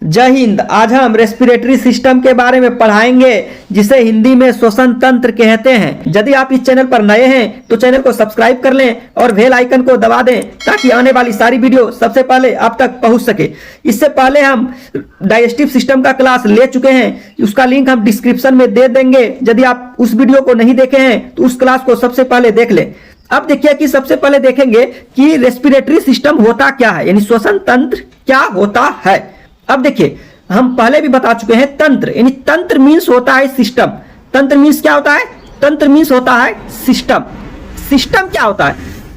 जय हिंद। आज हम रेस्पिरेटरी सिस्टम के बारे में पढ़ाएंगे जिसे हिंदी में श्वसन तंत्र कहते हैं। यदि आप इस चैनल पर नए हैं तो चैनल को सब्सक्राइब कर लें और बेल आइकन को दबा दें ताकि आने वाली सारी वीडियो सबसे पहले आप तक पहुंच सके। इससे पहले हम डाइजेस्टिव सिस्टम का क्लास ले चुके हैं, उसका लिंक हम डिस्क्रिप्शन में दे देंगे। यदि आप उस वीडियो को नहीं देखे हैं तो उस क्लास को सबसे पहले देख लें। अब देखिए कि सबसे पहले देखेंगे कि रेस्पिरेटरी सिस्टम होता क्या है, यानी श्वसन तंत्र क्या होता है। अब देखिए, हम पहले भी बता चुके हैं तंत्र, यानी तंत्र मीन्स होता है सिस्टम। तंत्र मीन्स क्या होता है? तंत्र मीन्स होता है सिस्टम। सिस्टम क्या होता है?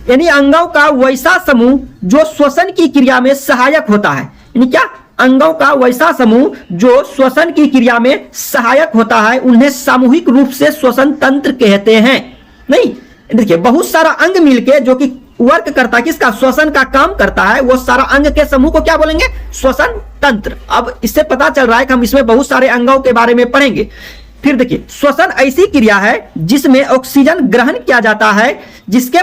यानी अंगों का वैसा समूह जो श्वसन की क्रिया में सहायक होता है। यानी क्या? अंगों का वैसा समूह जो श्वसन की क्रिया में सहायक होता है, उन्हें सामूहिक रूप से श्वसन तंत्र कहते हैं। नहीं, देखिए बहुत सारा अंग मिलके जो कि वर्क करता है, किसका? श्वसन का काम करता है, वो सारा अंग के समूह को क्या बोलेंगे? श्वसन तंत्र। अब इससे पता चल रहा है कि हम इसमें बहुत सारे अंगों के बारे में पढ़ेंगे। फिर देखिए, श्वसन ऐसी क्रिया है जिसमें ऑक्सीजन ग्रहण किया जाता है, जिसके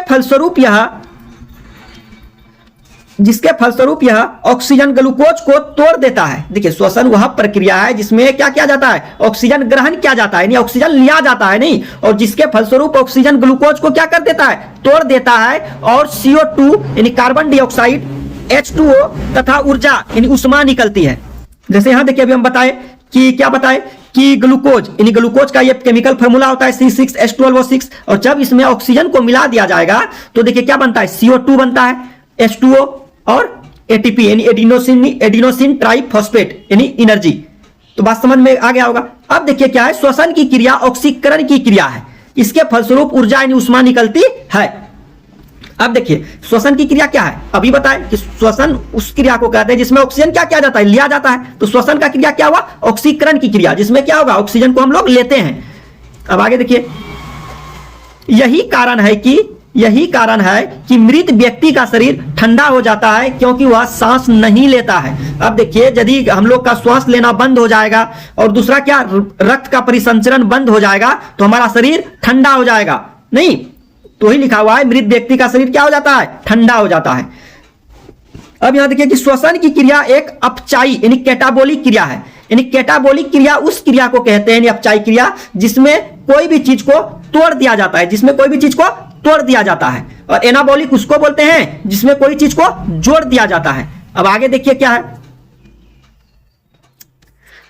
फलस्वरूप यह ऑक्सीजन ग्लूकोज को तोड़ देता है। देखिए, श्वसन वह प्रक्रिया है जिसमें क्या किया जाता है? ऑक्सीजन ग्रहण किया जाता है, यानी ऑक्सीजन लिया जाता है नहीं, और जिसके फलस्वरूप ऑक्सीजन ग्लूकोज को क्या कर देता है? तोड़ देता है, और CO2 यानी कार्बन डाइऑक्साइड, H2O तथा ऊर्जा यानी उष्मा निकलती है। जैसे यहां देखिए, अभी हम बताए कि क्या बताए कि ग्लूकोज, यानी ग्लूकोज का ये केमिकल फॉर्मूला होता है C6H12O6, और जब इसमें ऑक्सीजन को मिला दिया जाएगा तो देखिए क्या बनता है? CO2 बनता है, H2O और ATP यानी एडिनोसिन ट्राइफॉस्फेट यानी एनर्जी। तो बात समझ में आ गया होगा। अब देखिए क्या है, श्वसन की क्रिया ऑक्सीकरण की क्रिया है, इसके फलस्वरूप ऊर्जा यानी उष्मा निकलती है। अब देखिए श्वसन की क्रिया क्या है, अभी बताएं कि श्वसन उस क्रिया को कहते हैं जिसमें ऑक्सीजन क्या किया जाता है? लिया जाता है। तो श्वसन का क्रिया क्या हुआ? ऑक्सीकरण की क्रिया, जिसमें क्या होगा? ऑक्सीजन को हम लोग लेते हैं। अब आगे देखिए, यही कारण है कि मृत व्यक्ति का शरीर ठंडा हो जाता है क्योंकि वह सांस नहीं लेता है। अब देखिए, यदि हम लोग का श्वास लेना बंद हो जाएगा और दूसरा क्या, रक्त का परिसंचरण बंद हो जाएगा तो हमारा शरीर ठंडा हो जाएगा। नहीं, तो ही लिखा हुआ है मृत व्यक्ति का शरीर क्या हो जाता है? ठंडा हो जाता है। अब यहां देखिए कि श्वसन की क्रिया एक अपचायी यानी कैटाबोलिक क्रिया है। यानी कैटाबोलिक क्रिया उस क्रिया को कहते हैं, यानी अपचायी क्रिया, जिसमें कोई भी चीज को तोड़ दिया जाता है, जिसमें कोई भी चीज को तोड़ दिया जाता है। और एनाबॉलिक उसको बोलते हैं जिसमें कोई चीज को जोड़ दिया जाता है। अब आगे देखिए क्या है,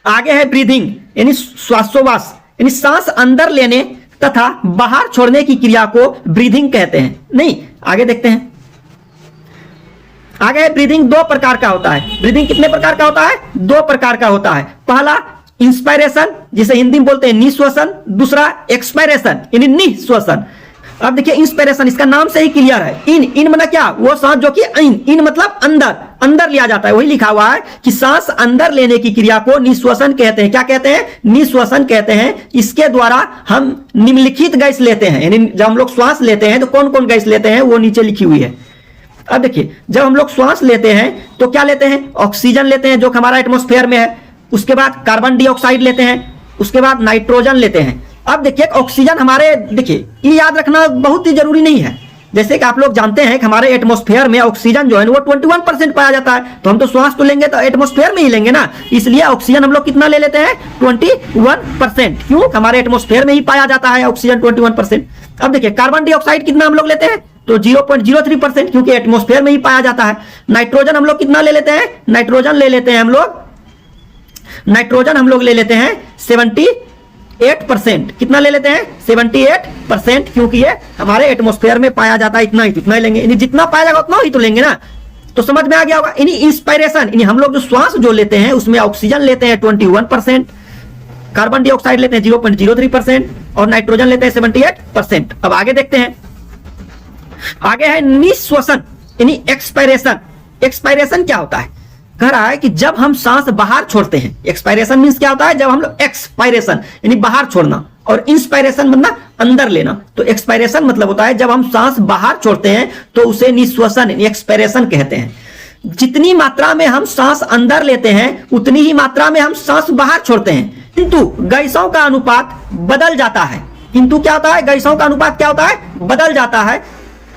आगे है ब्रीदिंग यानी श्वासोश्वास, यानी सांस अंदर लेने तथा बाहर छोड़ने की क्रिया को ब्रीदिंग कहते हैं। नहीं, आगे देखते हैं। आगे है ब्रीदिंग दो प्रकार का होता है। ब्रीदिंग कितने प्रकार का होता है? दो प्रकार का होता है। पहला इंस्पायरेशन, जिसे हिंदी में बोलते हैं निश्वसन, दूसरा एक्सपायरेशन यानी निश्वसन। अब देखिए इंस्पिरेशन, इसका नाम से ही क्लियर है। इन मतलब क्या? वो सांस जो कि इन मतलब अंदर लिया जाता है। वही लिखा हुआ है कि सांस अंदर लेने की क्रिया को निश्वसन कहते हैं। क्या कहते हैं? निश्वसन कहते हैं। इसके द्वारा हम निम्नलिखित गैस लेते हैं, यानी जब हम लोग श्वास लेते हैं तो कौन कौन गैस लेते हैं वो नीचे लिखी हुई है। अब देखिए, जब हम लोग श्वास लेते हैं तो क्या लेते हैं? ऑक्सीजन लेते हैं जो हमारा एटमॉस्फेयर में है, उसके बाद कार्बन डाइऑक्साइड लेते हैं, उसके बाद नाइट्रोजन लेते हैं। अब देखिए ऑक्सीजन हमारे, देखिए ये याद रखना बहुत ही जरूरी नहीं है। जैसे कि आप लोग जानते हैं कि हमारे एटमॉस्फेयर में ऑक्सीजन जो है वो 21% पाया जाता है, तो हम तो श्वास तो लेंगे तो एटमॉस्फेयर में ही लेंगे ना, इसलिए ऑक्सीजन हम लोग कितना ले लेते हैं? 21%। क्यों? हमारे एटमॉस्फेयर में ही पाया जाता है ऑक्सीजन 21%। अब देखिए कार्बन डाइऑक्साइड कितना हम लोग लेते हैं? तो 0.03%, क्योंकि एटमॉस्फेयर में ही पाया जाता है। नाइट्रोजन हम लोग कितना ले लेते हैं? नाइट्रोजन ले लेते हैं हैं 78%। कितना ले लेते हैं? 78%, क्योंकि ये हमारे एटमॉस्फेयर में पाया जाता है। इतना ही लेंगे, यानी जितना पाया जाएगा उतना ही तो लेंगे ना। तो समझ में आ गया होगा। यानी इंस्पायरेशन, यानी हम लोग जो श्वास जो लेते हैं उसमें ऑक्सीजन लेते हैं 21%, कार्बन डाइऑक्साइड लेते हैं 0.03% और नाइट्रोजन लेते हैं 78%। अब आगे देखते हैं, आगे है निश्वसन यानी एक्सपायरेशन। एक्सपायरेशन क्या होता है? कह रहा है कि जब हम सांस बाहर छोड़ते हैं। एक्सपायरेशन मींस क्या होता है? जब हम लोग एक्सपायरेशन यानी बाहर छोड़ना, और इंस्पायरेशन मतलब अंदर लेना। तो एक्सपायरेशन मतलब होता है जब हम सांस बाहर छोड़ते हैं तो उसे निश्वसन यानी एक्सपायरेशन कहते हैं। जितनी मात्रा में हम सांस अंदर लेते हैं उतनी ही मात्रा में हम सांस बाहर छोड़ते हैं, किंतु गैसों का अनुपात बदल जाता है। किंतु क्या होता है? गैसों का अनुपात क्या होता है? बदल जाता है।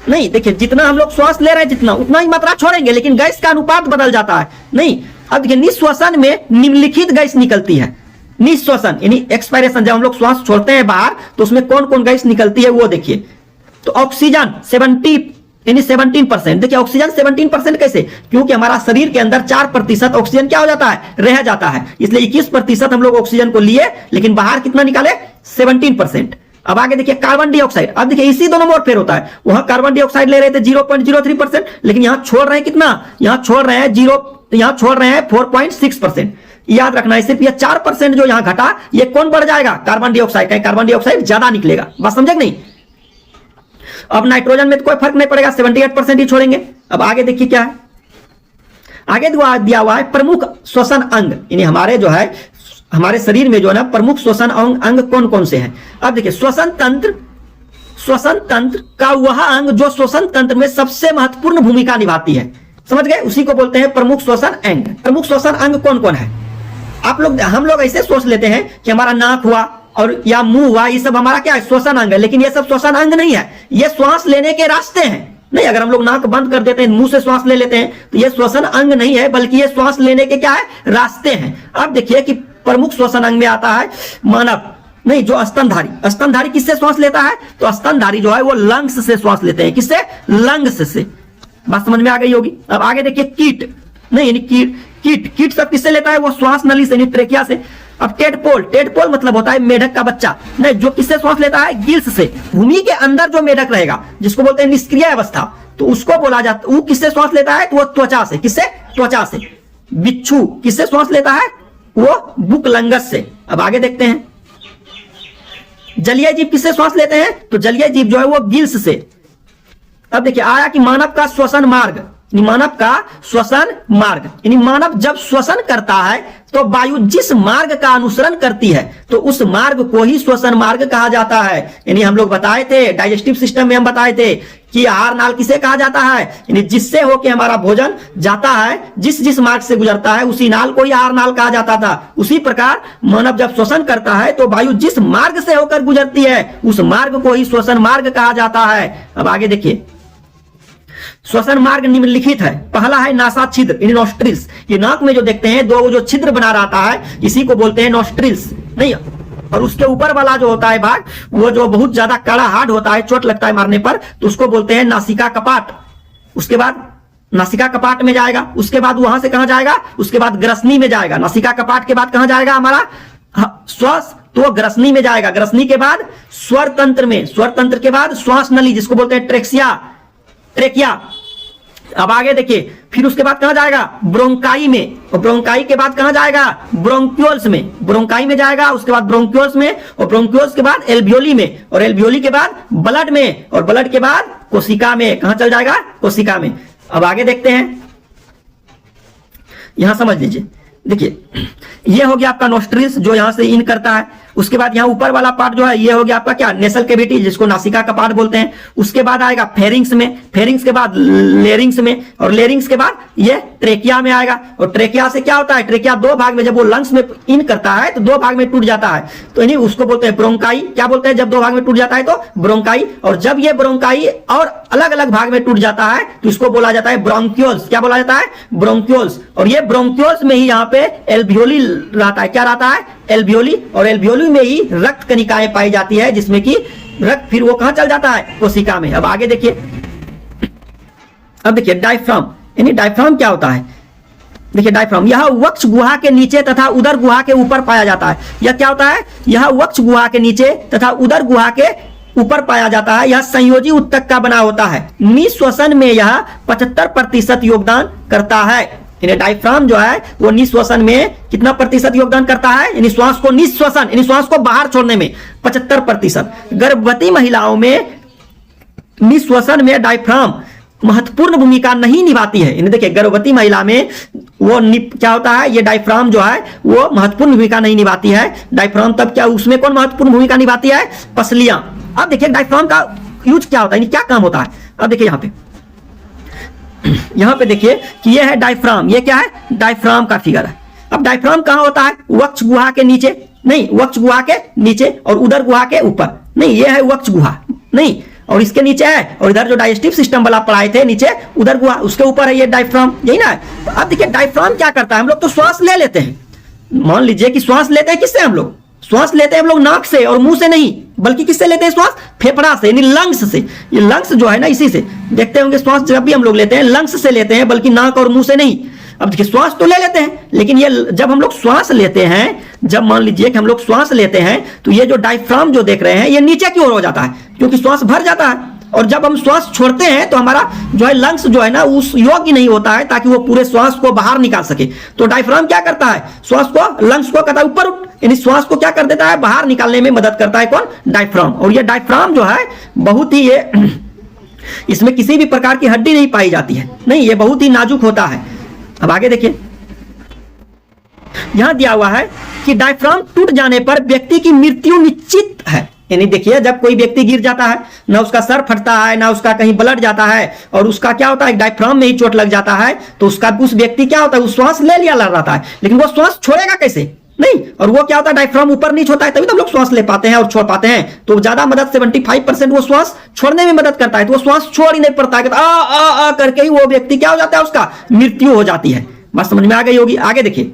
नहीं, देखिए जितना हम लोग श्वास ले रहे हैं जितना उतना ही मात्रा छोड़ेंगे, लेकिन गैस का अनुपात बदल जाता है। नहीं, अब देखिए निश्वसन में निम्नलिखित गैस निकलती है। निश्वसन यानी एक्सपायरेशन, जब हम लोग श्वास छोड़ते हैं बाहर तो उसमें कौन कौन गैस निकलती है वो देखिए। तो ऑक्सीजन 17%। देखिए ऑक्सीजन 17% कैसे? क्योंकि हमारा शरीर के अंदर 4% ऑक्सीजन क्या हो जाता है, रह जाता है, इसलिए 21% हम लोग ऑक्सीजन को लिए, लेकिन बाहर कितना निकाले, 17%। अब आगे देखिए कार्बन डाइऑक्साइड। अब देखिए इसी दोनों में और फेर होता है, वहां कार्बन डाइऑक्साइड ले रहे थे 0.03%, लेकिन यहां छोड़ रहे हैं कितना, यहां छोड़ रहे हैं 4.6%। याद रखना है, सिर्फ ये 4% जो यहां घटा, ये कौन बढ़ जाएगा, कार्बन डाइऑक्साइड का, कार्बन डाइऑक्साइड ज्यादा निकलेगा। बात समझे नहीं? अब नाइट्रोजन में तो कोई फर्क नहीं पड़ेगा, 78% ही छोड़ेंगे। अब आगे देखिए क्या है, आगे दिया हुआ है प्रमुख श्वसन अंग, यानी हमारे जो है हमारे शरीर में जो है ना प्रमुख श्वसन अंग कौन कौन से हैं। अब देखिए श्वसन तंत्र का वह अंग जो श्वसन तंत्र में सबसे महत्वपूर्ण भूमिका निभाती है, समझ गए, उसी को बोलते हैं प्रमुख श्वसन अंग। प्रमुख श्वसन अंग कौन कौन है? हम लोग ऐसे सोच लेते हैं कि हमारा नाक हुआ और या मुंह हुआ, ये सब हमारा क्या है, श्वसन अंग है, लेकिन ये सब श्वसन अंग नहीं है, ये श्वास लेने के रास्ते हैं। नहीं, अगर हम लोग नाक बंद कर देते हैं, मुंह से श्वास ले लेते हैं, तो ये श्वसन अंग नहीं है, बल्कि ये श्वास लेने के क्या है, रास्ते हैं। अब देखिए कि प्रमुख श्वसन अंग में आता है मानव, नहीं, जो स्तनधारी किससे श्वास लेता है, तो स्तनधारी जो है वो लंग्स से श्वास लेते हैं। किससे? लंग्स से। बात समझ में आ गई होगी। अब आगे देखिए कीट, नहीं यानी कीट सब किससे लेता है, वो श्वास नली से, ट्रेकिया से। अब टेडपोल मतलब होता है मेढक का बच्चा, नहीं, जो किससे श्वास लेता है, गिल्स से। भूमि के अंदर जो मेढक रहेगा, जिसको बोलते हैं निष्क्रिय अवस्था, तो उसको बोला जाता, वो किससे श्वास लेता है, तो वो त्वचा से। किससे? त्वचा से। बिच्छू किससे श्वास लेता है, वो बुकलंगस से। अब आगे देखते हैं जलीय जीव किससे श्वास लेते हैं, तो जलीय जीव जो है वो गिल्स से। अब देखिए आया कि मानव का श्वसन मार्ग, यानी मानव जब श्वसन करता है तो वायु जिस मार्ग का अनुसरण करती है, तो उस मार्ग को ही श्वसन मार्ग कहा जाता है। यानी हम लोग बताए थे डाइजेस्टिव सिस्टम में, हम बताए थे कि आहार नाल किसे कहा जाता है, यानी जिससे होके हमारा भोजन जाता है, जिस मार्ग से गुजरता है उसी नाल को ही आहार नाल कहा जाता था। उसी प्रकार मानव जब श्वसन करता है तो वायु जिस मार्ग से होकर गुजरती है, उस मार्ग को ही श्वसन मार्ग कहा जाता है। अब आगे देखिए श्वसन मार्ग निम्नलिखित है। पहला है नासा छिद्र, यानी नॉस्ट्रिल्स। ये नाक में जो देखते हैं दो जो छिद्र बना रहता है, इसी को बोलते हैं नॉस्ट्रिल्स, नहीं। और उसके ऊपर वाला जो होता है भाग, वो जो बहुत ज्यादा कड़ा हार्ड होता है, चोट लगता है मारने पर, तो उसको बोलते हैं नासिका कपाट। उसके बाद नासिका कपाट में जाएगा, उसके बाद वहां से कहां जाएगा, उसके बाद ग्रसनी में जाएगा। नासिका कपाट के बाद कहां जाएगा हमारा श्वास, तो ग्रसनी में जाएगा। ग्रसनी के बाद स्वर तंत्र में, स्वर तंत्र के बाद श्वास नली, जिसको बोलते हैं ट्रेकिया। अब आगे देखिए फिर उसके बाद कहां जाएगा, ब्रोंकाई में, और ब्रोंकाई के बाद कहां जाएगा, ब्रोंक्यूल्स में। ब्रोंकाई में जाएगा, उसके बाद ब्रोंक्यूल्स में, और ब्रोंक्यूल्स के बाद एल्वियोली में, और एल्वियोली के बाद ब्लड में, और ब्लड के बाद कोशिका में। कहां चल जाएगा, कोशिका में। अब आगे देखते हैं, यहां समझ लीजिए, देखिए ये हो गया आपका नोस्ट्रिल्स जो यहां से इन करता है। उसके बाद यहाँ ऊपर वाला पार्ट जो है ये हो गया आपका क्या, नेसल कैविटी, जिसको नासिका का पार्ट बोलते हैं। उसके बाद आएगा फेरिंग्स में, फेरिंग्स के बाद लेरिंग्स में, और लेरिंग्स के बाद ये ट्रेकिया में आएगा। और ट्रेकिया से क्या होता है, ट्रेकिया दो भाग में, जब वो लंग्स में इन करता है तो दो भाग में टूट जाता है, तो यानी उसको बोलते हैं ब्रोंकाई। क्या बोलते हैं, जब दो भाग में टूट जाता है तो ब्रोंकाई। और जब ये ब्रोंकाई और अलग अलग भाग में टूट जाता है तो इसको बोला जाता है ब्रोंक्यूल्स। क्या बोला जाता है, ब्रोंक्यूल्स। और ये ब्रोंक्यूल्स में ही यहाँ पे एल्वियोली रहता है। क्या रहता है, एल्वियोली। और एल्वियोली में ही रक्त कणिकाएं पाई जाती है, जिसमें कि रक्त फिर वो कहां चल जाता है, कोशिका में। अब आगे देखिए, अब देखिए डायफ्राम, यानी डायफ्राम क्या होता है, देखिए डायफ्राम यह वक्ष गुहा के नीचे तथा उदर गुहा के ऊपर पाया जाता है। यह क्या होता है, यह वक्ष गुहा के नीचे तथा उदर गुहा के ऊपर पाया जाता है। यह संयोजी उत्तक का बना होता है। निश्वसन में यह 75% योगदान करता है। यानी डायफ्राम जो है वो निश्वसन में कितना प्रतिशत योगदान करता है, यानी श्वास को निश्वसन, यानी श्वास को बाहर छोड़ने में 75%। गर्भवती महिलाओं में निश्वसन में डायफ्राम महत्वपूर्ण भूमिका नहीं निभाती है। यानी देखिए गर्भवती महिला में वो क्या होता है, ये डायफ्राम जो है वो महत्वपूर्ण भूमिका नहीं निभाती है। डायफ्राम तब क्या, उसमें कौन महत्वपूर्ण भूमिका निभाती है, पसलियां। अब देखिए डायफ्राम का यूज क्या होता है, यानी क्या काम होता है। अब देखिए यहां पे देखिए कि ये है डायफ्राम, ये क्या है, डायफ्राम का फिगर है। अब डायफ्राम कहां होता है, वक्ष गुहा के नीचे, नहीं वक्ष गुहा के नीचे, और उदर गुहा के ऊपर, नहीं ये है वक्ष गुहा, नहीं, और इसके नीचे है, और इधर जो डाइजेस्टिव सिस्टम वाला पढ़ाए थे नीचे उधर गुहा, उसके ऊपर है ये डायफ्राम, यही ना। तो अब देखिए डायफ्राम क्या करता है, हम लोग तो श्वास ले लेते हैं, मान लीजिए कि श्वास लेते हैं किससे, हम लोग श्वास लेते हैं हम लोग नाक से और मुंह से नहीं, बल्कि किससे लेते हैं श्वास, फेफड़ा से, यानी लंग्स से। ये लंग्स जो है ना, इसी से देखते होंगे श्वास जब भी हम लोग लेते हैं लंग्स से लेते हैं, बल्कि नाक और मुंह से नहीं। अब देखिए श्वास तो ले लेते हैं, लेकिन ये जब हम लोग श्वास लेते हैं, जब मान लीजिए कि हम लोग श्वास लेते हैं, तो ये जो डायफ्राम जो देख रहे हैं ये नीचे की ओर हो जाता है, क्योंकि श्वास भर जाता है। और जब हम श्वास छोड़ते हैं तो हमारा जो है लंग्स जो है ना उस योग्य नहीं होता है ताकि वो पूरे श्वास को बाहर निकाल सके। तो डायफ्राम क्या करता है, श्वास को, लंग्स को कहता है ऊपर उठ, यानी श्वास को क्या कर देता है, बाहर निकालने में मदद करता है कौन, डायफ्राम। और ये डायफ्राम जो है बहुत ही ये इसमें किसी भी प्रकार की हड्डी नहीं पाई जाती है, नहीं, ये बहुत ही नाजुक होता है। अब आगे देखिए, यहां दिया हुआ है कि डायफ्राम टूट जाने पर व्यक्ति की मृत्यु निश्चित है। यानी देखिए जब कोई व्यक्ति गिर जाता है, ना उसका सर फटता है, ना उसका कहीं ब्लड जाता है, और उसका क्या होता है डायफ्राम में ही चोट लग जाता है, तो उसका उस व्यक्ति क्या होता है, वो श्वास ले लिया रहता है, लेकिन वो श्वास छोड़ेगा कैसे, नहीं। और वो क्या होता है, डायफ्राम ऊपर नीचे होता है, तभी तो हम लोग श्वास ले पाते हैं और छोड़ पाते हैं। तो ज्यादा मदद 75% वो श्वास छोड़ने में मदद करता है, तो वो श्वास छोड़ ही नहीं पड़ता है, आ करके ही वो व्यक्ति क्या हो जाता है, उसका मृत्यु हो जाती है। बात समझ में आ गई होगी। आगे देखिए,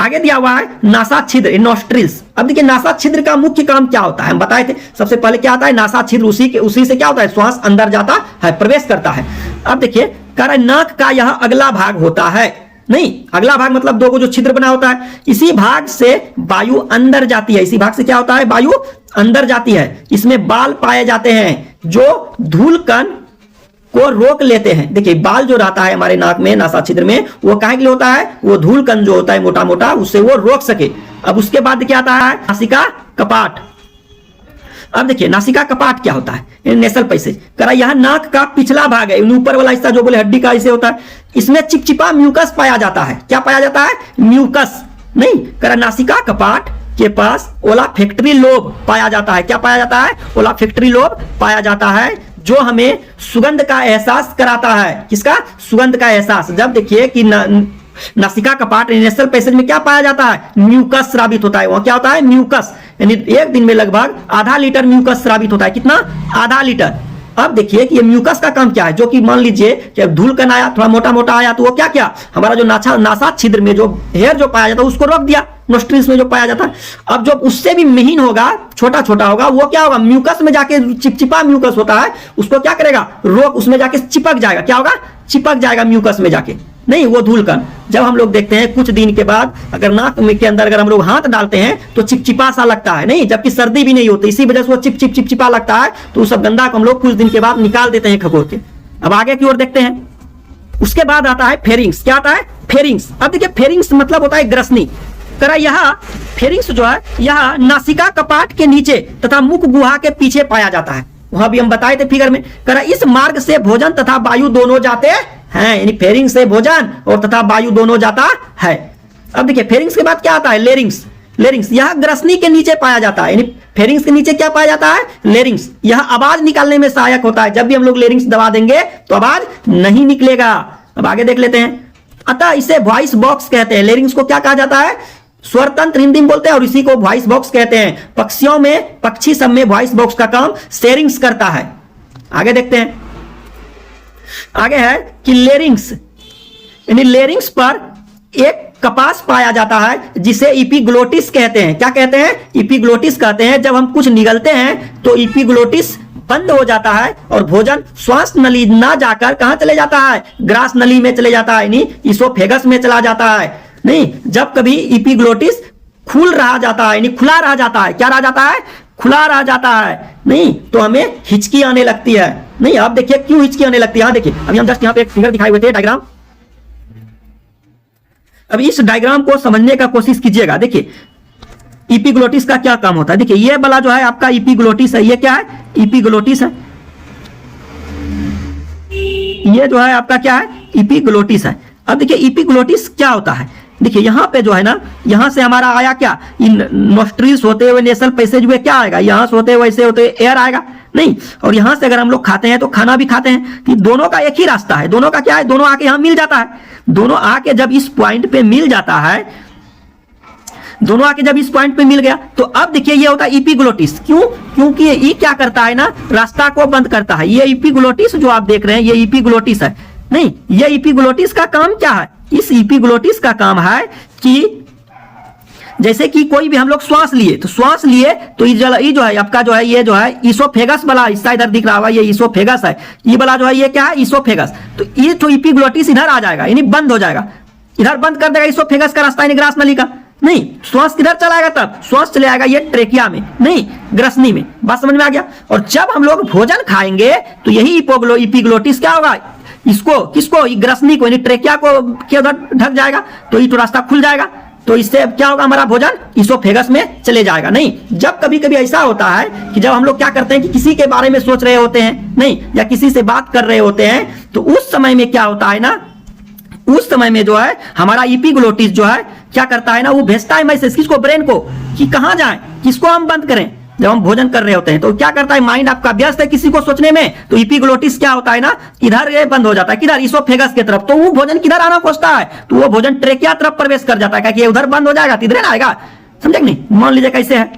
आगे दिया हुआ है नासा छिद्र, नॉस्ट्रिल्स। अब देखिए नासा छिद्र का मुख्य काम क्या होता है, हम बताए थे सबसे पहले क्या आता है, नासा छिद्र उसी से क्या होता है, श्वास अंदर जाता है, प्रवेश करता है। अब देखिए कह रहा है नाक का यह अगला भाग होता है, नहीं, अगला भाग मतलब दो को जो छिद्र बना होता है, इसी भाग से वायु अंदर जाती है, इसी भाग से क्या होता है, वायु अंदर जाती है। इसमें बाल पाए जाते हैं जो धूल कण को रोक लेते हैं। देखिए बाल जो रहता है हमारे नाक में, नासा छिद्र में, वो काहे के लिए होता है, वो धूल कण जो होता है मोटा मोटा, उससे वो रोक सके। अब उसके बाद क्या आता है, नासिका कपाट। अब देखिए नासिका कपाट क्या होता है, नेसल पैसेज। करा यह नाक का पिछला भाग है, ऊपर वाला हिस्सा जो बोले हड्डी का ऐसे होता है, इसमें चिपचिपा म्यूकस पाया जाता है। क्या पाया जाता है, म्यूकस, नहीं। करा नासिका कपाट के पास ओलाफैक्टरी लोब पाया जाता है। क्या पाया जाता है, ओलाफैक्टरी लोब पाया जाता है, जो हमें सुगंध का एहसास कराता है। किसका, सुगंध का एहसास। जब देखिए कि नासिका कपाट नेसल पैसेज में क्या पाया जाता है, म्यूकस स्रावित होता है। वहां क्या होता है, म्यूकस, यानी एक दिन में लगभग आधा लीटर म्यूकस स्रावित होता है। कितना, आधा लीटर। अब देखिए कि ये म्यूकस का काम क्या है, जो कि मान लीजिए कि धूल कण आया, थोड़ा मोटा मोटा आया, तो वो क्या क्या हमारा जो नासा छिद्र में जो हेयर जो पाया जाता है उसको रोक दिया, नोस्ट्रिल्स में जो पाया जाता है। अब जो उससे भी महीन होगा, छोटा छोटा होगा, वो क्या होगा, म्यूकस में जाके, चिपचिपा म्यूकस होता है, उसको क्या करेगा, रोक, उसमें जाके चिपक जाएगा। क्या होगा, चिपक जाएगा म्यूकस में जाके, नहीं, वो धूल कण। जब हम लोग देखते हैं कुछ दिन के बाद अगर नाक में के अंदर अगर हम लोग हाथ डालते हैं तो चिपचिपा सा लगता है, नहीं, जबकि सर्दी भी नहीं होती, इसी वजह से वो चिपचिपा लगता है। तो उस गंदा को हम लोग कुछ दिन के बाद निकाल देते हैं खगोल के। अब आगे की ओर देखते हैं। उसके बाद आता है फेरिंग्स। क्या आता है, फेरिंग्स। अब देखिए फेरिंग्स मतलब होता है ग्रसनी। करा यह फेरिंग्स जो है यह नासिका कपाट के नीचे तथा मुख गुहा के पीछे पाया जाता है। वहां भी हम बताए थे फिगर में। करा इस मार्ग से भोजन तथा वायु दोनों जाते हैं, यानी फेरिंग्स से भोजन और तथा वायु दोनों जाता है। अब देखिए फेरिंग्स के बाद क्या आता है, लेरिंग्स। लेरिंग्स यह ग्रसनी के नीचे पाया जाता है, यानी फेरिंग्स के नीचे क्या पाया जाता है, लेरिंग्स। यह आवाज निकालने में सहायक होता है। जब भी हम लोग लेरिंग्स दबा देंगे तो आवाज नहीं निकलेगा। अब आगे देख लेते हैं। अतः इसे वॉइस बॉक्स कहते हैं। लेरिंग्स को क्या कहा जाता है, स्वर तंत्र हिंदी में बोलते हैं, और इसी को वॉइस बॉक्स कहते हैं। पक्षियों में, पक्षी सब में वॉइस बॉक्स का काम सेरिंग्स करता है। आगे देखते हैं। आगे है कि लेरिंग्स, यानी लेरिंग्स पर एक कपास पाया जाता है जिसे इपिग्लोटिस कहते हैं। क्या कहते हैं, इपिग्लोटिस कहते हैं। जब हम कुछ निगलते हैं तो इपिग्लोटिस बंद हो जाता है और भोजन श्वास नली ना जाकर कहां चले जाता है, ग्रास नली में चले जाता है, यानी इसोफेगस में चला जाता है। नहीं, जब कभी इपिग्लोटिस खुल रहा जाता है, यानी खुला रह जाता है, क्या रह जाता है, खुला रह जाता है, नहीं, तो हमें हिचकी आने लगती है। नहीं, आप देखिए क्यों हिचकी आने लगती है। हाँ देखिए, अभी हम जस्ट यहाँ पे एक फिगर दिखाए हुए थे, डायग्राम। अब इस डायग्राम को समझने का कोशिश कीजिएगा। देखिए इपिग्लोटिस का क्या काम होता है। देखिए ये वाला जो है आपका इपिग्लोटिस है, ये क्या है, इपिग्लोटिस है। ये जो है आपका क्या है, इपिग्लोटिस है। अब देखिए इपिग्लोटिस क्या होता है। देखिए यहां पे जो है ना, यहां से हमारा आया क्या, इन नोस्ट्रिल्स होते हुए नेसल पैसेज हुए क्या आएगा, यहां से होते हुए ऐसे होते हुए एयर आएगा, नहीं, और यहां से अगर हम लोग खाते हैं तो खाना भी खाते हैं, कि दोनों का एक ही रास्ता है। दोनों का क्या है, दोनों आके यहां मिल जाता है। दोनों आके जब इस पॉइंट पे मिल जाता है, दोनों आके जब इस पॉइंट पे मिल गया तो अब देखिए ये होता है इपिग्लोटिस। क्यों? क्योंकि ये ई क्या करता है ना, रास्ता को बंद करता है। ये इपिग्लोटिस जो आप देख रहे हैं, ये इपिग्लोटिस है। नहीं, ये इपिग्लोटिस का काम क्या है? इस इपिग्लोटिस का काम है कि जैसे कि कोई भी हम लोग श्वास लिए तो ये जो है आपका जो है, ये जो है इसोफेगस वाला हिस्सा इधर दिख रहा होगा, ये इसोफेगस है। ये वाला जो है ये क्या है? इसोफेगस। तो ये तो इपिग्लोटिस इधर आ जाएगा, यानी बंद हो जाएगा, इधर बंद कर देगा इसोफेगस का रास्ता, यानी ग्रास नली का। नहीं, श्वास किधर चलाएगा? तब श्वास चले आएगा ये ट्रेकिया में, नहीं ग्रसनी में। बात समझ में आ गया? और जब हम लोग भोजन खाएंगे तो यही इपिग्लोटिस क्या होगा, इसको किसको, ग्रसनी को, यानी ट्रेकिया को के उधर ढक जाएगा, तो ये तो रास्ता खुल जाएगा। तो इससे क्या होगा, हमारा भोजन इसोफेगस में चले जाएगा। नहीं, जब कभी कभी ऐसा होता है कि जब हम लोग क्या करते हैं कि किसी के बारे में सोच रहे होते हैं, नहीं, या किसी से बात कर रहे होते हैं, तो उस समय में क्या होता है ना, उस समय में जो है हमारा इपिग्लोटिस जो है क्या करता है ना, वो भेजता है मैसेज किसको, ब्रेन को, कि कहां जाएं, किसको हम बंद करें। जब हम भोजन कर रहे होते हैं तो क्या करता है, माइंड आपका व्यस्त है किसी को सोचने में, तो इपिग्लोटिस क्या होता है ना, इधर ये बंद हो जाता है, किधर, इसोफेगस की तरफ। तो वो भोजन किधर आना खोजता है, तो वो भोजन ट्रेकिया तरफ प्रवेश कर जाता है, कि उधर बंद हो जाएगा तो इधर आएगा। समझे कि नहीं? मान लीजिए कैसे है,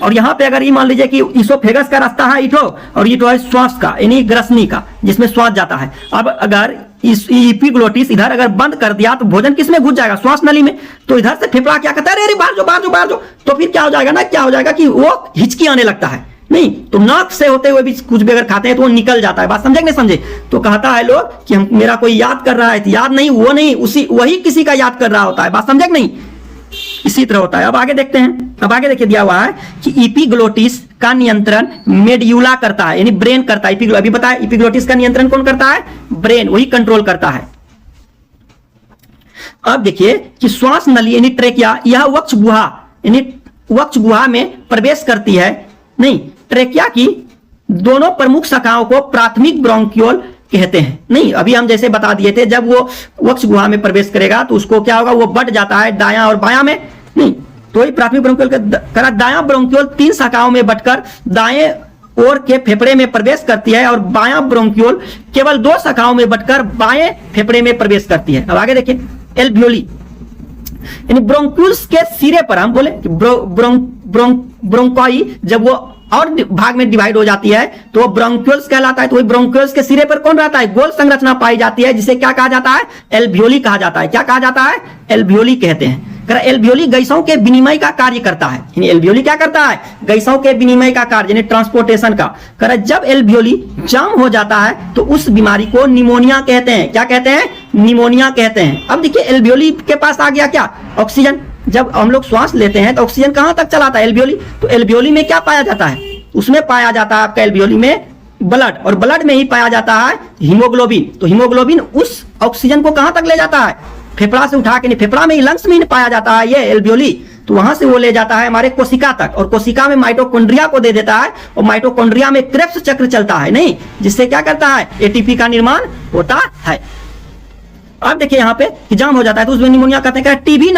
और यहां पे अगर ये मान लीजिए कि इसोफेगस का रास्ता है इठो, और ये तो है श्वास का, यानी ग्रसनी का, जिसमें श्वास जाता है। अब अगर इस इपिग्लोटिस इधर अगर बंद कर दिया तो भोजन किसमें घुस जाएगा, श्वास नली में। तो इधर से फेफड़ा क्या कहता है, अरे बाहर जो बाहर जो बाहर जो, तो फिर क्या हो जाएगा ना, क्या हो जाएगा कि वो हिचकी आने लगता है। नहीं तो नाक से होते हुए भी कुछ भी अगर खाते हैं तो वो निकल जाता है। बात समझे कि नहीं समझे? तो कहता है लोग कि हम, मेरा कोई याद कर रहा है, तो याद नहीं, वो नहीं, उसी वही किसी का याद कर रहा होता है। बात समझे कि नहीं? इसी तरह होता है। अब आगे देखते हैं, अब आगे देखिए दिया हुआ है कि इपिग्लोटिस का नियंत्रण मेड्यूला करता है, यानी ब्रेन करता है। अभी बताया इपिग्लोटिस का नियंत्रण कौन करता है, ब्रेन, वही कंट्रोल करता है। अब देखिए कि श्वास नली यानी ट्रेकिया, यह वक्ष गुहा यानी वक्ष गुहा में प्रवेश करती है। नहीं, ट्रेकिया की दोनों प्रमुख शाखाओं को प्राथमिक ब्रोंकियोल कहते हैं। नहीं, अभी हम जैसे बता दिए थे, जब वो वक्ष गुहा में प्रवेश करेगा तो उसको क्या होगा, वो बढ़ जाता है दायां और बायां में। नहीं, तो ये प्राथमिक ब्रोंकियोल का दायां ब्रोंकियोल 3 शाखाओं में बटकर दाएं ओर के फेफड़े में प्रवेश करती है, और बायां ब्रोंकियोल केवल 2 शाखाओं में बटकर बाएं फेफड़े में प्रवेश करती है। अब आगे देखिए, एल्वियोली यानी ब्रोंक्यूल्स के सिरे पर, हम बोले ब्रोंकाई जब वो और भाग में डिवाइड हो जाती है तो वो ब्रोंक्यूल्स कहलाता है। तो वही ब्रोंक्यूल्स के सिरे पर कौन रहता है, गोल संरचना पाई जाती है, जिसे क्या कहा जाता है, एल्वियोली कहा जाता है। क्या कहा जाता है, एल्वियोली कहते हैं। एल्वियोली गैसों के विनिमय का कार्य करता है, यानी एल्वियोली क्या करता है, गैसों के विनिमय का कार्य, यानी ट्रांसपोर्टेशन का। जब एल्वियोली जाम हो जाता है तो उस बीमारी को निमोनिया कहते हैं। क्या कहते हैं, निमोनिया कहते हैं। अब देखिए एल्वियोली के पास आ गया क्या, ऑक्सीजन। जब हम लोग श्वास लेते हैं तो ऑक्सीजन कहां तक चलाता है, एल्वियोली। तो एल्वियोली में क्या पाया जाता है, उसमें पाया जाता है आपका एल्वियोली में ब्लड, और ब्लड में ही पाया जाता है हीमोग्लोबिन। तो हीमोग्लोबिन उस ऑक्सीजन को कहां तक ले जाता है, फेफड़ा से उठा के, नहीं फेफड़ा में ही, लंग्स में ही पाया जाता है ये एल्वियोली। तो वहां से वो ले जाता है हमारे कोशिका तक, और कोशिका में माइटोकॉन्ड्रिया को दे देता है, और माइटोकॉन्ड्रिया में क्रेब्स चक्र चलता है, नहीं, जिससे क्या करता है, एटीपी का निर्माण होता है। अब देखिए यहाँ पे कि जाम हो जाता है तो उसमें निमोनिया कहते हैं। टीबी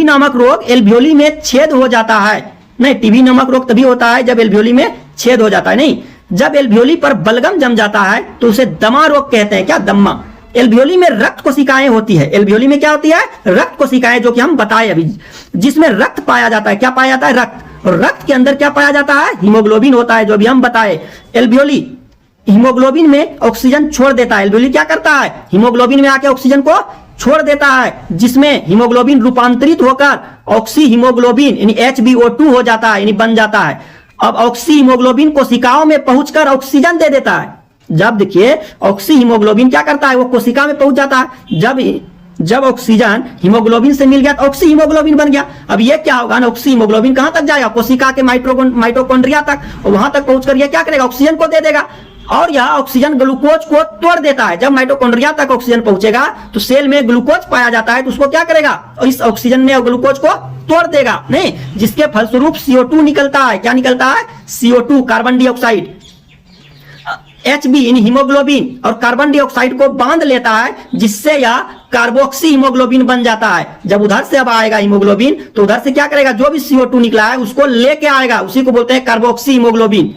नामक रोग एल्वियोली में छेद हो जाता है। नहीं, टीबी नामक रोग तभी होता है जब एल्वियोली में छेद हो जाता है। नहीं, जब एल्वियोली पर बलगम जम जाता है तो उसे दमा रोग कहते हैं। क्या, दम्मा। एल्वियोली में रक्त कोशिकाएं होती है। एल्वियोली में क्या होती है, रक्त कोशिकाएं, जो कि हम बताए अभी, जिसमें रक्त पाया जाता है। क्या पाया जाता है, रक्त। और रक्त के अंदर क्या पाया जाता है, हीमोग्लोबिन होता है, जो अभी हम बताए। एल्वियोली हीमोग्लोबिन में ऑक्सीजन छोड़ देता है। एल्वियोली क्या करता है, हीमोग्लोबिन में आके ऑक्सीजन को छोड़ देता है, जिसमें हीमोग्लोबिन रूपांतरित होकर ऑक्सी हीमोग्लोबिन यानी HbO2 हो जाता है, यानी बन जाता है। अब ऑक्सी हीमोग्लोबिन कोशिकाओं में पहुंचकर ऑक्सीजन दे देता है। जब देखिए ऑक्सी हीमोग्लोबिन क्या करता है, वो कोशिका में पहुंच जाता है। जब ऑक्सीजन हीमोग्लोबिन से मिल गया तो ऑक्सी हीमोग्लोबिन बन गया। अब ये क्या होगा ना, ऑक्सी हीमोग्लोबिन कहां तक जाएगा, कोशिका के माइटोकॉन्ड्रिया तक, और वहां तक पहुंचकर ये क्या करेगा, ऑक्सीजन को दे देगा, और यह ऑक्सीजन ग्लूकोज को तोड़ देता है। जब माइटोकॉन्ड्रिया तक ऑक्सीजन पहुंचेगा तो सेल में ग्लूकोज पाया जाता है, तो उसको क्या करेगा, और इस ऑक्सीजन ने ग्लूकोज को तोड़ देगा, नहीं, जिसके फलस्वरूप CO2 निकलता है। क्या निकलता है, CO2, कार्बन डाइऑक्साइड। HB यानी हीमोग्लोबिन और कार्बन डाइऑक्साइड को बांध लेता है, जिससे यह कार्बोक्सी हीमोग्लोबिन बन जाता है। जब उधर से अब आएगा हीमोग्लोबिन तो उधर से क्या करेगा, जो भी CO2 निकला है उसको लेके आएगा, उसी को बोलते हैं कार्बोक्सी हीमोग्लोबिन,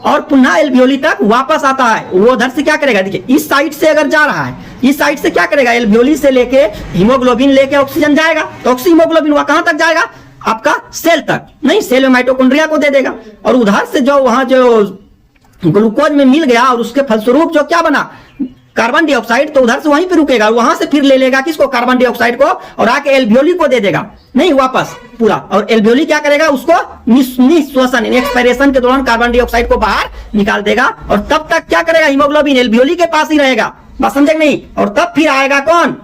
और पुनः एल्वियोली तक वापस आता है। वो उधर से क्या करेगा, देखिए इस साइड से अगर जा रहा है, इस साइड से क्या करेगा, एल्वियोली से लेके हीमोग्लोबिन लेके ऑक्सीजन जाएगा, तो ऑक्सी हीमोग्लोबिन वहां कहां तक जाएगा, आपका सेल तक, नहीं सेल में माइटोकॉन्ड्रिया को दे देगा, और उधर से जो वहां जो ग्लूकोज में मिल गया और उसके फलस्वरूप जो क्या बना, कार्बन डाइऑक्साइड, तो उधर से वहीं पे रुकेगा, वहां से फिर ले लेगा किसको, कार्बन डाइऑक्साइड को, और आके एल्वियोली को दे देगा, नहीं वापस पूरा, और एल्वियोली क्या करेगा, उसको निःश्वसन एक्सपायरेशन के दौरान कार्बन डाइऑक्साइड को बाहर निकाल देगा, और तब तक क्या करेगा, हीमोग्लोबिन एल्वियोली के पास ही रहेगा, बात समझे नहीं, और तब फिर आएगा कौन,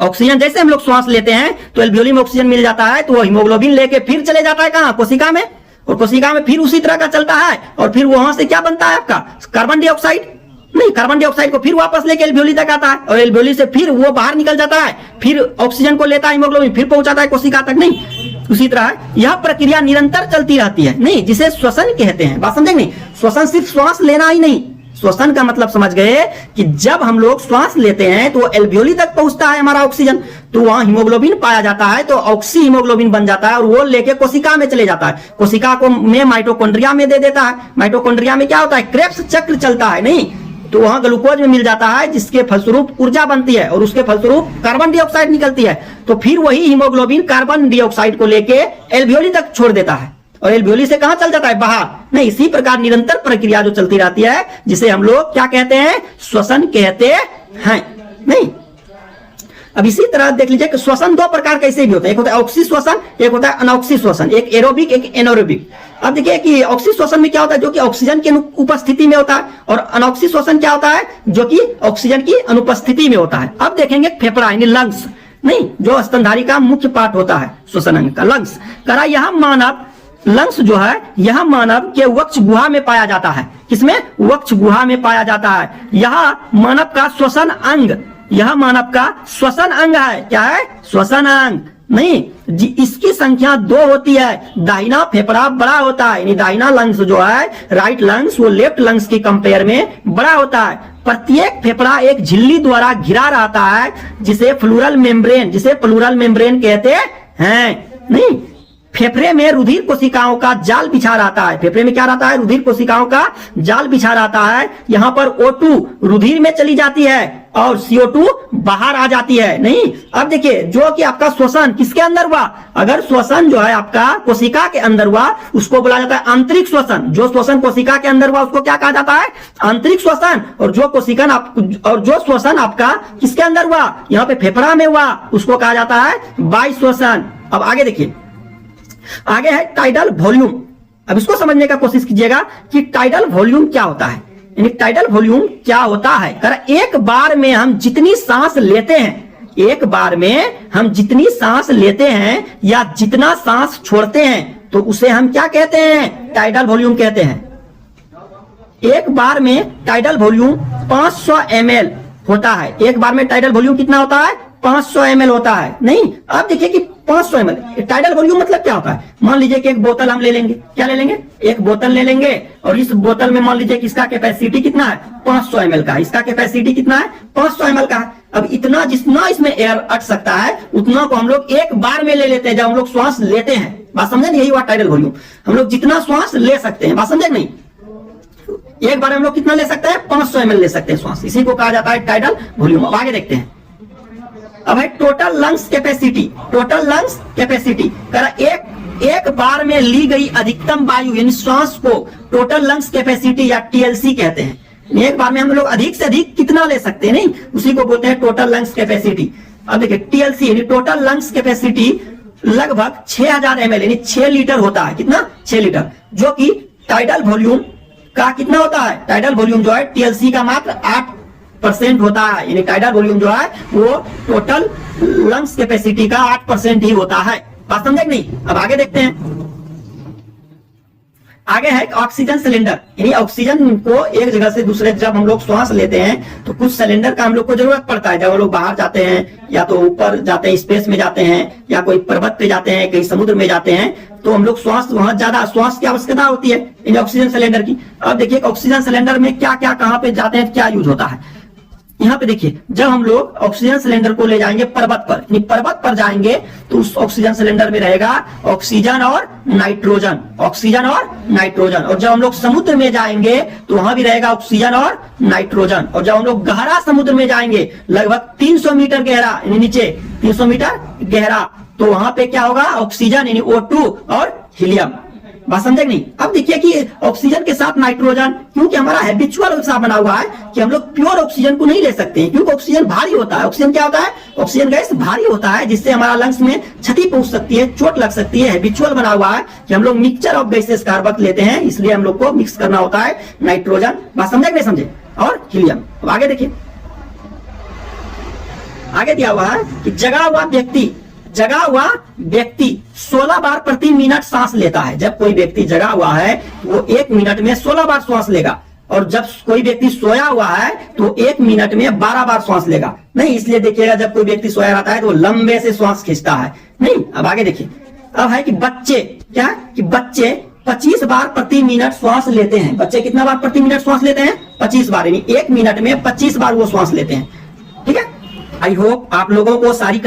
ऑक्सीजन। जैसे हम लोग श्वास लेते हैं तो एल्वियोली में ऑक्सीजन मिल जाता है, तो वो हीमोग्लोबिन लेके फिर चले जाता है कहां, कोशिका में, और कोशिका में फिर उसी तरह का चलता है, और फिर वहां से क्या बनता है आपका, कार्बन डाइऑक्साइड, नहीं कार्बन डाइऑक्साइड को फिर वापस लेके एल्वियोली तक आता है, और एल्वियोली से फिर वो बाहर निकल जाता है, फिर ऑक्सीजन को लेता है हीमोग्लोबिन, फिर पहुंचाता है कोशिका तक, नहीं उसी तरह यह प्रक्रिया निरंतर चलती रहती है, नहीं जिसे श्वसन कहते हैं, बात समझे नहीं, श्वसन सिर्फ श्वास लेना ही नहीं, श्वसन का मतलब समझ गए कि जब हम लोग श्वास लेते हैं तो एल्वियोली तक पहुंचता है हमारा ऑक्सीजन, तो वहां हीमोग्लोबिन पाया जाता है, तो ऑक्सी हीमोग्लोबिन बन जाता है, और वो लेके कोशिका में चले जाता है, कोशिका को में माइटोकॉन्ड्रिया में दे देता है, माइटोकॉन्ड्रिया में क्या होता है, क्रेब्स चक्र चलता है, नहीं तो वहां ग्लूकोज में मिल जाता है, जिसके फलस्वरूप ऊर्जा बनती है, और उसके फलस्वरूप कार्बन डाइऑक्साइड निकलती है, तो फिर वही हीमोग्लोबिन कार्बन डाइऑक्साइड को लेके एल्वियोली तक छोड़ देता है, और एल्वियोली से कहां चल जाता है, बाहर, नहीं इसी प्रकार निरंतर प्रक्रिया जो चलती रहती है, जिसे हम लोग क्या कहते हैं, श्वसन कहते हैं, नहीं। अब इसी तरह देख लीजिए कि श्वसन दो प्रकार कैसे भी होता है, एक होता है ऑक्सी श्वसन, एक होता है अनऑक्सी श्वसन, एक एरोबिक एक एनारोबिक। अब देखिए कि ऑक्सी श्वसन में क्या होता है, जो कि ऑक्सीजन की उपस्थिति में होता है, और अनऑक्सी श्वसन क्या होता है, जो कि ऑक्सीजन की अनुपस्थिति में होता है। अब देखेंगे फेफड़ा यानी लंग्स, नहीं जो स्तनधारी का मुख्य पार्ट होता है श्वसन अंग का, लंग्स करा, यह मानव लंग्स जो है यह मानव के वक्ष गुहा में पाया जाता है, किसमें, वक्ष गुहा में पाया जाता है, यह मानव का श्वसन अंग, यह मानव का श्वसन अंग है, क्या है, श्वसन अंग, नहीं इसकी संख्या 2 होती है, दाहिना फेफड़ा बड़ा होता है, यानी दाहिना लंग्स जो है, राइट लंग्स वो लेफ्ट लंग्स की कंपेयर में बड़ा होता है, प्रत्येक फेफड़ा एक झिल्ली द्वारा घिरा रहता है, जिसे फ्लूरल मेम्ब्रेन कहते हैं, नहीं फेफड़े में रुधिर कोशिकाओं का जाल बिछा रहता है, फेफड़े में क्या रहता है, रुधिर कोशिकाओं का जाल बिछा रहता है, यहाँ पर O2 रुधिर में चली जाती है और CO2 बाहर आ जाती है, नहीं। अब देखिए जो कि आपका श्वसन किसके अंदर हुआ, अगर श्वसन जो है आपका कोशिका के अंदर हुआ उसको बोला जाता है आंतरिक श्वसन, जो श्वसन कोशिका के अंदर हुआ उसको क्या कहा जाता है, आंतरिक श्वसन, और जो श्वसन आपका किसके अंदर हुआ, यहाँ पे फेफड़ा में हुआ उसको कहा जाता है बाह्य श्वसन। अब आगे देखिए, आगे है टाइडल वॉल्यूम। अब इसको समझने का कोशिश कीजिएगा कि टाइडल वॉल्यूम क्या होता है, यानी टाइडल वॉल्यूम क्या होता है, एक बार में हम जितनी सांस लेते हैं, एक बार में हम जितनी सांस लेते हैं या जितना सांस छोड़ते हैं, तो उसे हम क्या कहते हैं, टाइडल वॉल्यूम कहते हैं। एक बार में टाइडल वॉल्यूम 500 ml होता है, एक बार में टाइडल वॉल्यूम कितना होता है, 500 ml होता है, नहीं। अब देखिए कि 500 ml टाइडल वॉल्यूम मतलब क्या होता है, मान लीजिए कि एक बोतल हम ले लेंगे, क्या ले लेंगे, एक बोतल ले लेंगे, और इस बोतल में मान लीजिए कि इसका कैपेसिटी कितना है, 500 ml का, इसका कैपेसिटी कितना है, 500 ml का है। अब इतना जितना इसमें एयर अट सकता है उतना को हम लोग एक बार में ले लेते हैं, जब हम लोग श्वास लेते हैं, बात समझे, यही हुआ टाइडल वॉल्यूम, हम लोग जितना श्वास ले सकते हैं, बात समझे नहीं, एक बार हम लोग कितना ले सकते हैं, 500 ml ले सकते हैं श्वास, इसी को कहा जाता है टाइडल वॉल्यूम। अब आगे देखते हैं, अब है total lungs capacity, total lungs capacity एक बार में ली गई अधिकतम वायु यानी श्वास को टोटल लंग्स कैपेसिटी या TLC कहते हैं। एक बार में हम लोग अधिक से अधिक कितना ले सकते हैं, नहीं उसी को बोलते हैं टोटल लंग्स कैपेसिटी। अब देखिए TLC यानी टोटल लंग्स कैपेसिटी लगभग 6000 ml यानी 6 लीटर होता है, कितना, 6 लीटर, जो कि टाइडल वॉल्यूम का कितना होता है, टाइडल वॉल्यूम जो है TLC का मात्र 8% होता है, यानी टाइडल वॉल्यूम जो है वो टोटल लंग्स कैपेसिटी का 8% ही होता है, बात समझे नहीं। अब आगे देखते हैं, आगे है ऑक्सीजन सिलेंडर, यानी ऑक्सीजन को एक जगह से दूसरे, जब हम लोग श्वास लेते हैं तो कुछ सिलेंडर का हम लोग को जरूरत पड़ता है, जब हम लोग बाहर जाते हैं या तो ऊपर जाते हैं, स्पेस में जाते हैं, या कोई पर्वत पे जाते हैं, कहीं समुद्र में जाते हैं, तो हम लोग श्वास, वहां ज्यादा श्वास की आवश्यकता होती है ऑक्सीजन सिलेंडर की। अब देखिए ऑक्सीजन सिलेंडर में क्या क्या कहां पे जाते हैं, क्या यूज होता है। यहाँ पे देखिए, जब हम लोग ऑक्सीजन सिलेंडर को ले जाएंगे पर्वत पर, यानी पर्वत पर जाएंगे तो उस ऑक्सीजन सिलेंडर में रहेगा ऑक्सीजन और नाइट्रोजन, ऑक्सीजन और नाइट्रोजन। और जब हम लोग समुद्र में जाएंगे तो वहां भी रहेगा ऑक्सीजन और नाइट्रोजन। और जब हम लोग गहरा समुद्र में जाएंगे, लगभग 300 मीटर गहरा, यानी नीचे 300 मीटर गहरा, तो वहां पे क्या होगा, ऑक्सीजन यानी O2 और हीलियम। बात समझे नहीं? अब देखिए कि ऑक्सीजन के साथ नाइट्रोजन, क्योंकि हमारा हैबिचुअल हिसाब बना हुआ है कि हम लोग प्योर ऑक्सीजन को नहीं ले सकते हैं, क्योंकि ऑक्सीजन भारी होता है। ऑक्सीजन क्या होता है, ऑक्सीजन गैस भारी होता है, जिससे हमारा लंग्स में क्षति पहुंच सकती है, चोट लग सकती है। हैबिचुअल बना हुआ है कि हम लोग मिक्सचर ऑफ गैसेस कार्बन लेते हैं, इसलिए हम लोग को मिक्स करना होता है नाइट्रोजन। बात समझे नहीं समझे? और हीलियम। अब आगे देखिए, आगे दिया हुआ है कि जगा हुआ व्यक्ति 16 बार प्रति मिनट सांस लेता है। जब कोई व्यक्ति जगा हुआ है वो 1 मिनट में 16 बार श्वास लेगा, और जब कोई व्यक्ति सोया हुआ है तो 1 मिनट में 12 बार श्वास लेगा। नहीं, इसलिए देखिएगा जब कोई व्यक्ति सोया रहता है तो लंबे से श्वास खींचता है। नहीं, अब आगे देखिए, अब है कि बच्चे, क्या कि बच्चे 25 बार प्रति मिनट श्वास लेते हैं। बच्चे कितना बार प्रति मिनट श्वास लेते हैं? 25 बार, यानी 1 मिनट में 25 बार वो श्वास लेते हैं। ठीक है, आई होप आप लोगों को सारी